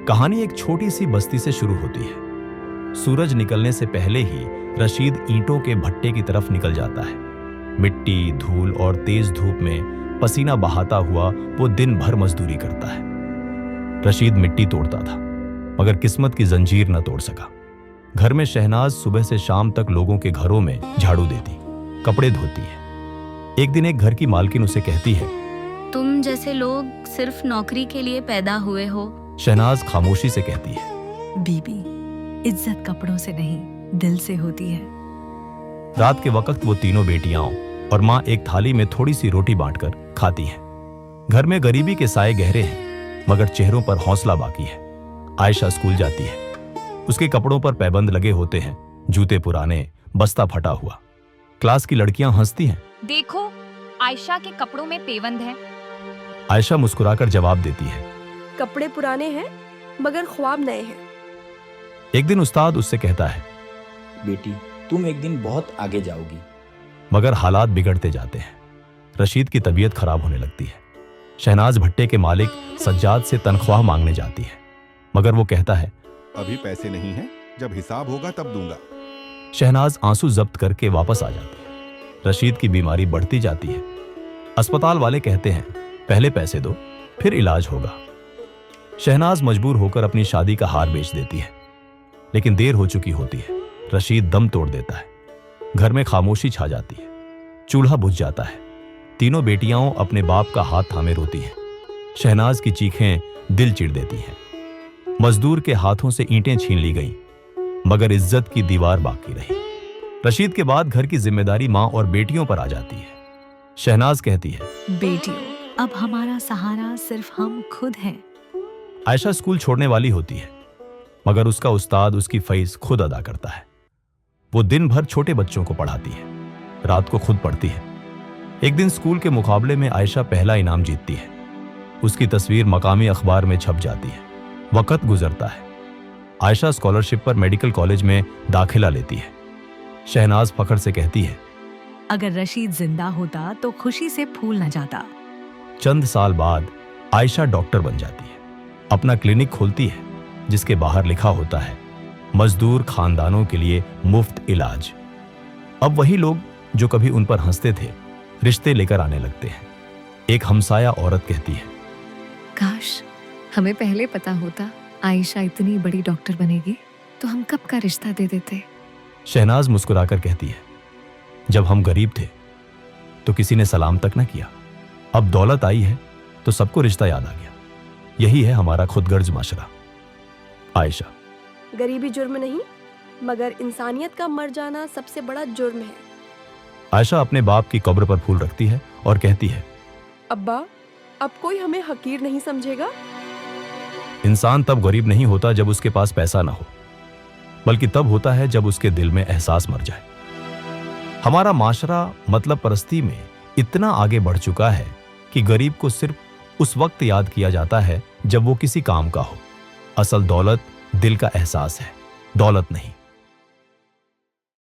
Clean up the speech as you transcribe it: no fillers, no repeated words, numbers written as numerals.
कहानी एक छोटी सी बस्ती से शुरू होती है। सूरज निकलने से पहले ही रशीद ईंटों के भट्टे की तरफ निकल जाता है। मिट्टी, धूल और तेज धूप में पसीना बहाता हुआ वो दिन भर मजदूरी करता है। रशीद मिट्टी तोड़ता था, मगर किस्मत की जंजीर न तोड़ सका। घर में शहनाज सुबह से शाम तक लोगों के घरों में झाड़ू देती, कपड़े धोती है। एक दिन एक घर की मालकिन उसे कहती है, तुम जैसे लोग सिर्फ नौकरी के लिए पैदा हुए हो। शहनाज खामोशी से कहती है, बीबी, इज्जत कपड़ों से नहीं, दिल से होती है। रात के वक्त वो तीनों बेटियां और माँ एक थाली में थोड़ी सी रोटी बांटकर खाती हैं। घर में गरीबी के साए गहरे हैं, मगर चेहरों पर हौसला बाकी है। आयशा स्कूल जाती है। उसके कपड़ों पर पैबंद लगे होते हैं, जूते पुराने, बस्ता फटा हुआ। क्लास की लड़कियां हंसती हैं। देखो, आयशा के कपड़ों में पेवंद है। आयशा मुस्कुराकर जवाब देती है, कपड़े पुराने हैं मगर ख्वाब नए हैं। एक दिन उस्ताद उससे कहता है, बेटी, तुम एक दिन बहुत आगे जाओगी। मगर हालात बिगड़ते जाते हैं। रशीद की तबीयत खराब होने लगती है। शहनाज भट्टे के मालिक सज्जाद से तनख्वाह मांगने जाती है, मगर वो कहता है, अभी पैसे नहीं हैं, जब हिसाब होगा तब दूंगा। शहनाज आंसू जब्त करके वापस आ जाती है। रशीद की बीमारी बढ़ती जाती है। अस्पताल वाले कहते हैं, पहले पैसे दो, फिर इलाज होगा। शहनाज मजबूर होकर अपनी शादी का हार बेच देती है, लेकिन देर हो चुकी होती है। रशीद दम तोड़ देता है। घर में खामोशी छा जाती है। चूल्हा बुझ जाता है। तीनों बेटियां अपने बाप का हाथ थामे रोती हैं। शहनाज की चीखें दिल चिढ़ देती हैं। मजदूर के हाथों से ईंटें छीन ली गईं, मगर इज्जत की दीवार बाकी रही। रशीद के बाद घर की जिम्मेदारी मां और बेटियों पर आ जाती है। शहनाज कहती है, बेटियों, अब हमारा सहारा सिर्फ हम खुद हैं। आयशा स्कूल छोड़ने वाली होती है, मगर उसका उस्ताद उसकी फीस खुद अदा करता है। वो दिन भर छोटे बच्चों को पढ़ाती है, रात को खुद पढ़ती है। एक दिन स्कूल के मुकाबले में आयशा पहला इनाम जीतती है। उसकी तस्वीर मकामी अखबार में छप जाती है। वक्त गुजरता है। आयशा स्कॉलरशिप पर मेडिकल कॉलेज में दाखिला लेती है। शहनाज फखर से कहती है, अगर रशीद जिंदा होता तो खुशी से फूल न जाता। चंद साल बाद आयशा डॉक्टर बन जाती है। अपना क्लिनिक खोलती है, जिसके बाहर लिखा होता है, मजदूर खानदानों के लिए मुफ्त इलाज। अब वही लोग जो कभी उन पर हंसते थे, रिश्ते लेकर आने लगते हैं। एक हमसाया औरत कहती है, काश हमें पहले पता होता आयशा इतनी बड़ी डॉक्टर बनेगी तो हम कब का रिश्ता दे देते। शहनाज मुस्कुराकर कहती है, जब हम गरीब थे तो किसी ने सलाम तक न किया। अब दौलत आई है तो सबको रिश्ता याद आ गया। यही है हमारा खुदगर्ज माशरा। आयशा, गरीबी जुर्म नहीं, मगर इंसानियत का मर जाना सबसे बड़ा जुर्म है। आयशा अपने बाप की कब्र पर फूल रखती है और कहती है, अब्बा, अब कोई हमें हकीर नहीं समझेगा। इंसान तब गरीब नहीं होता जब उसके पास पैसा ना हो, बल्कि तब होता है जब उसके दिल में एहसास मर जाए। हमारा माशरा मतलब परस्ती में इतना आगे बढ़ चुका है कि गरीब को सिर्फ उस वक्त याद किया जाता है जब वो किसी काम का हो। असल दौलत दिल का एहसास है, दौलत नहीं।